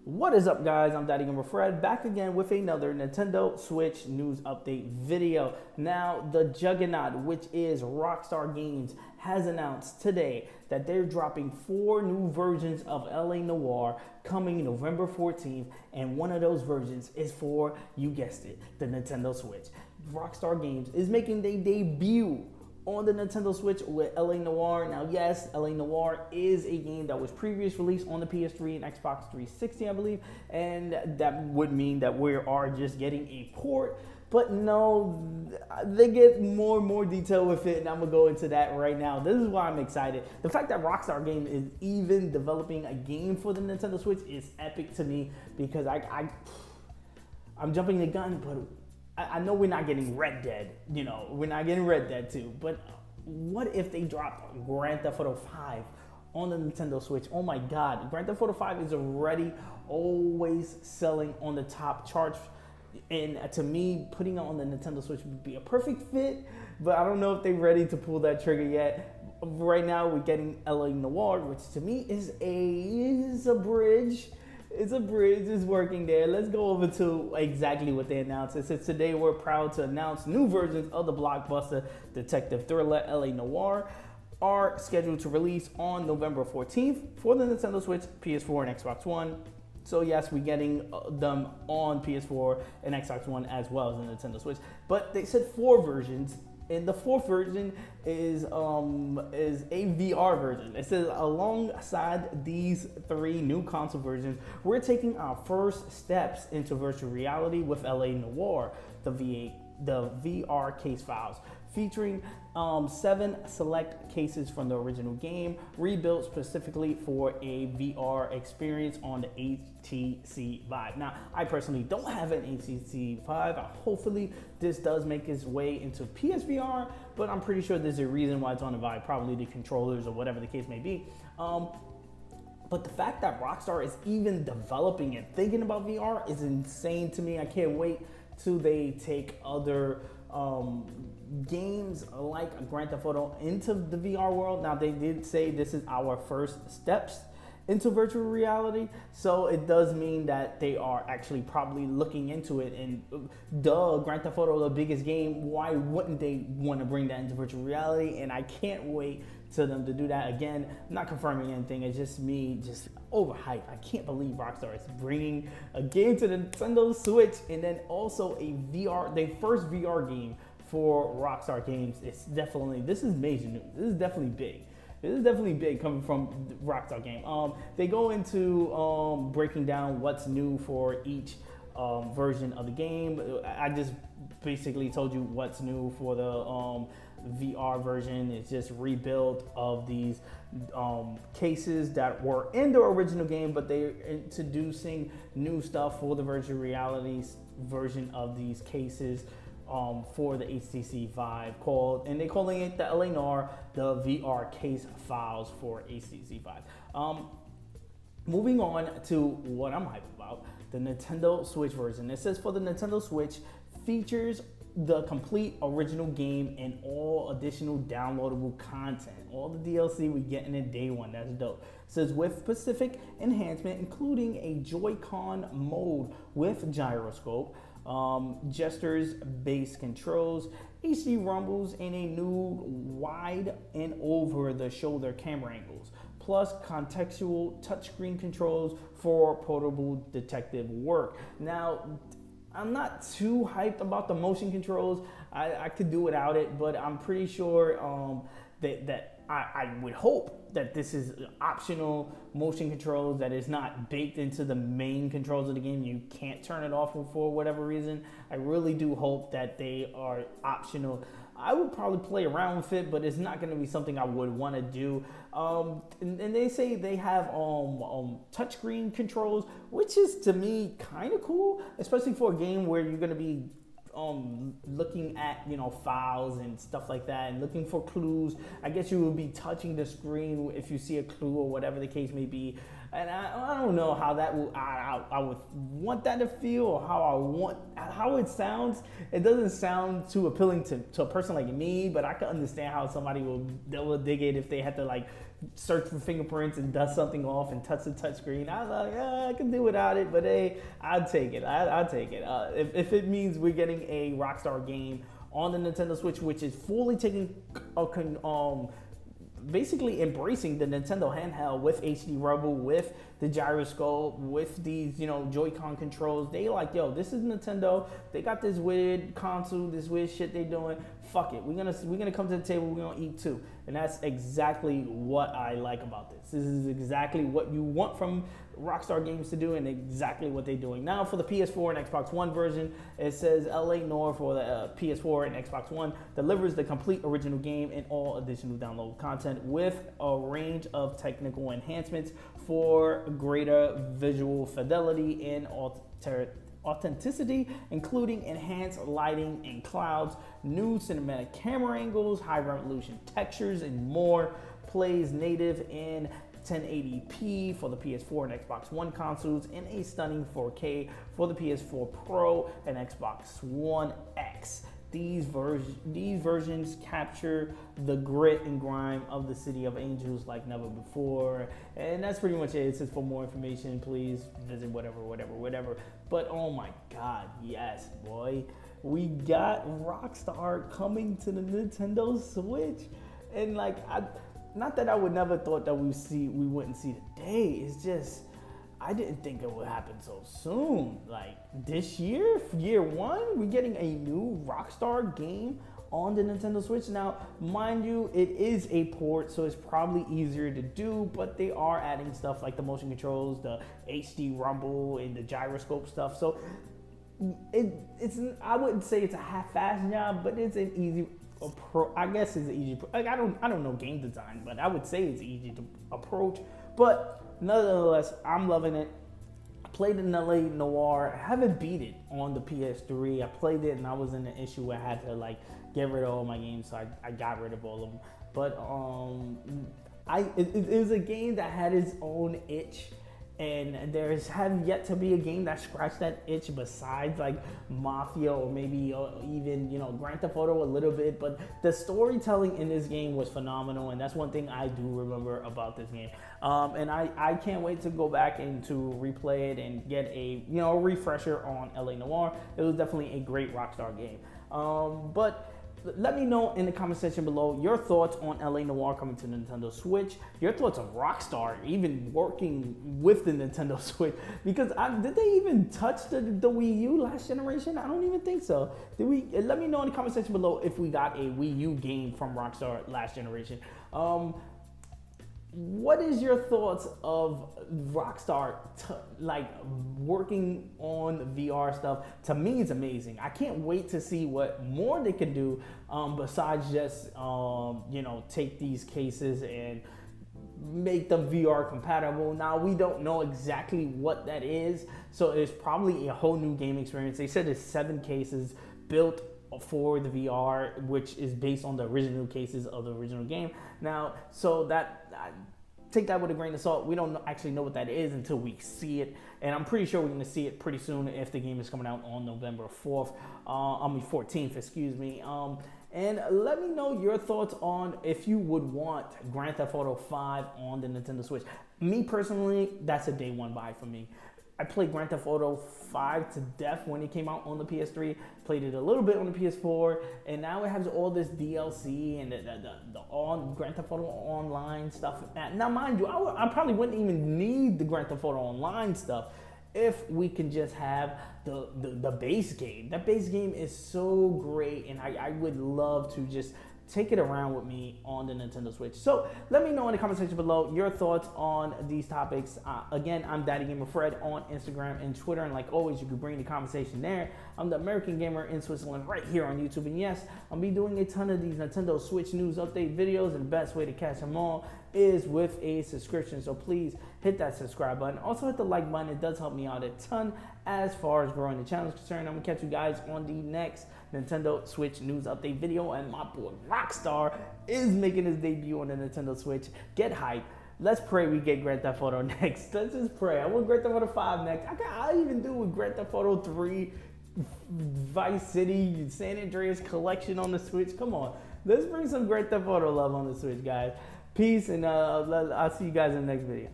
What is up, guys? I'm Daddy Gamer Fred, back again with another Nintendo Switch news update video. Now, the juggernaut, which is Rockstar Games, has announced today that they're dropping 4 new versions of LA Noire coming November 14th, and one of those versions is for, you guessed it, the Nintendo Switch. Rockstar Games is making their debut on the Nintendo Switch with LA Noire. Now, yes, LA Noire is a game that was previously released on the PS3 and Xbox 360, I believe, and that would mean that we are just getting a port. But no, they get more and more detail with it, and I'm gonna go into that right now. This is why I'm excited. The fact that Rockstar Games is even developing a game for the Nintendo Switch is epic to me, because I'm jumping the gun, but I know we're not getting Red Dead, we're not getting Red Dead 2, but what if they dropped Grand Theft Auto 5 on the Nintendo Switch? Oh my God, Grand Theft Auto 5 is already always selling on the top charts, and to me, putting it on the Nintendo Switch would be a perfect fit, but I don't know if they're ready to pull that trigger yet. Right now, we're getting LA Noire, which to me is a bridge. It's a bridge, it's working there. Let's go over to exactly what they announced. It says today we're proud to announce new versions of the blockbuster detective thriller LA Noire are scheduled to release on November 14th for the Nintendo Switch, PS4, and Xbox One. So yes, we're getting them on PS4 and Xbox One as well as the Nintendo Switch. But they said 4 versions. And the 4th version is a VR version. It says alongside these 3 new console versions, we're taking our first steps into virtual reality with LA Noire, the VR case files, featuring 7 select cases from the original game, rebuilt specifically for a VR experience on the HTC Vive. Now, I personally don't have an HTC Vive. Hopefully, this does make its way into PSVR, but I'm pretty sure there's a reason why it's on the Vive, probably the controllers or whatever the case may be. But the fact that Rockstar is even developing and thinking about VR is insane to me. I can't wait till they take other games like Grand Theft Auto into the VR world. Now, they did say this is our first steps into virtual reality, so it does mean that they are actually probably looking into it. And Grand Theft Auto, the biggest game, why wouldn't they want to bring that into virtual reality? And I can't wait to them to do that. Again, I'm not confirming anything, it's just me just overhyped. I can't believe Rockstar is bringing a game to the Nintendo Switch, and then also a VR, their first VR game for Rockstar Games. This is major news. This is definitely big. This is definitely big coming from Rockstar Game. They go into breaking down what's new for each version of the game. I just basically told you what's new for the VR version. It's just rebuild of these cases that were in the original game, but they're introducing new stuff for the virtual reality version of these cases for the HTC Vive, and they're calling it the LA Noire, the VR case files for HTC Vive. Moving on to what I'm hyped about, the Nintendo Switch version. It says for the Nintendo Switch, features the complete original game and all additional downloadable content. All the DLC we get in day one. That's dope. It says with specific enhancement, including a Joy-Con mode with gyroscope, gestures based controls, HD rumbles, and a new wide and over the shoulder camera angles, plus contextual touchscreen controls for portable detective work. Now, I'm not too hyped about the motion controls. I could do without it, but I'm pretty sure that I would hope that this is optional motion controls, that is not baked into the main controls of the game. You can't turn it off for whatever reason. I really do hope that they are optional. I would probably play around with it, but it's not going to be something I would want to do. And they say they have touchscreen controls, which is to me kind of cool, especially for a game where you're going to be looking at files and stuff like that, and looking for clues. I guess you would be touching the screen if you see a clue or whatever the case may be. And I don't know how that will, I would want that to feel, or how it sounds. It doesn't sound too appealing to a person like me, but I can understand how somebody will dig it if they had to like search for fingerprints and dust something off and touch the touchscreen. I was like, yeah, I can do without it, but hey, I'd take it. I'd take it. If it means we're getting a Rockstar game on the Nintendo Switch, which is fully taking basically embracing the Nintendo handheld with HD Rumble, with the gyroscope, with these, Joy-Con controls. They like, yo, this is Nintendo. They got this weird console, this weird shit they doing. Fuck it. We're gonna come to the table, we're gonna eat too. And that's exactly what I like about this. This is exactly what you want from Rockstar Games to do, and exactly what they're doing. Now for the PS4 and Xbox One version, it says LA Noire for the PS4 and Xbox One delivers the complete original game and all additional download content with a range of technical enhancements for greater visual fidelity and authenticity, including enhanced lighting and clouds, new cinematic camera angles, high resolution textures, and more. Plays native in 1080p for the PS4 and Xbox One consoles, and a stunning 4K for the PS4 Pro and Xbox One X. These versions capture the grit and grime of the City of Angels like never before. And that's pretty much it. It says for more information, please visit whatever. But oh my God, yes, boy. We got Rockstar coming to the Nintendo Switch. And like, not that I would never thought that we wouldn't see the day. It's just, I didn't think it would happen so soon. Like this year one, we're getting a new Rockstar game on the Nintendo Switch. Now, mind you, it is a port, so it's probably easier to do, but they are adding stuff like the motion controls, the HD Rumble, and the gyroscope stuff. So it's I wouldn't say it's a half-assed job, but it's an easy I guess it's easy. Like I don't know game design, but I would say it's easy to approach. But nonetheless, I'm loving it. I played in LA Noire. I haven't beat it on the PS3. I played it and I was in an issue where I had to like get rid of all my games, so I got rid of all of them. But it was a game that had its own itch. And there's have yet to be a game that scratched that itch besides like Mafia or maybe even Grand Theft Auto a little bit. But the storytelling in this game was phenomenal, and that's one thing I do remember about this game. And I can't wait to go back and to replay it and get a refresher on LA Noire. It was definitely a great Rockstar game. But let me know in the comment section below your thoughts on LA Noire coming to the Nintendo Switch, your thoughts on Rockstar even working with the Nintendo Switch, because did they even touch the Wii U last generation? I don't even think so. Did we? Let me know in the comment section below if we got a Wii U game from Rockstar last generation. What is your thoughts of Rockstar like working on VR stuff? To me, it's amazing. I can't wait to see what more they can do besides just take these cases and make them VR compatible. Now, we don't know exactly what that is, so it's probably a whole new game experience. They said it's 7 cases built for the VR, which is based on the original cases of the original game. Now, so that take that with a grain of salt. We don't actually know what that is until we see it, and I'm pretty sure we're going to see it pretty soon if the game is coming out on November 14th, excuse me. And let me know your thoughts on if you would want Grand Theft Auto 5 on the Nintendo Switch. Me personally, that's a day one buy for me. I played Grand Theft Auto 5 to death when it came out on the PS3, played it a little bit on the PS4, and now it has all this DLC and the Grand Theft Auto Online stuff. Now, mind you, I probably wouldn't even need the Grand Theft Auto Online stuff if we can just have the base game. That base game is so great, and I would love to just take it around with me on the Nintendo Switch. So let me know in the comment section below your thoughts on these topics. Again, I'm Daddy Gamer Fred on Instagram and Twitter, and like always, you can bring the conversation there. I'm the American Gamer in Switzerland right here on YouTube, and yes, I'll be doing a ton of these Nintendo Switch news update videos, and the best way to catch them all is with a subscription. So please hit that subscribe button. Also hit the like button. It does help me out a ton as far as growing the channel is concerned. I'm gonna catch you guys on the next Nintendo Switch news update video, and my boy Rockstar is making his debut on the Nintendo Switch. Get hyped. let's pray we get Grand Theft Auto next. Let's just pray. I want Grand Theft Auto 5 next. I'll even do with Grand Theft Auto 3, Vice City, San Andreas collection on the Switch. Come on. Let's bring some Grand Theft Auto love on the Switch, guys. Peace, and I'll see you guys in the next video.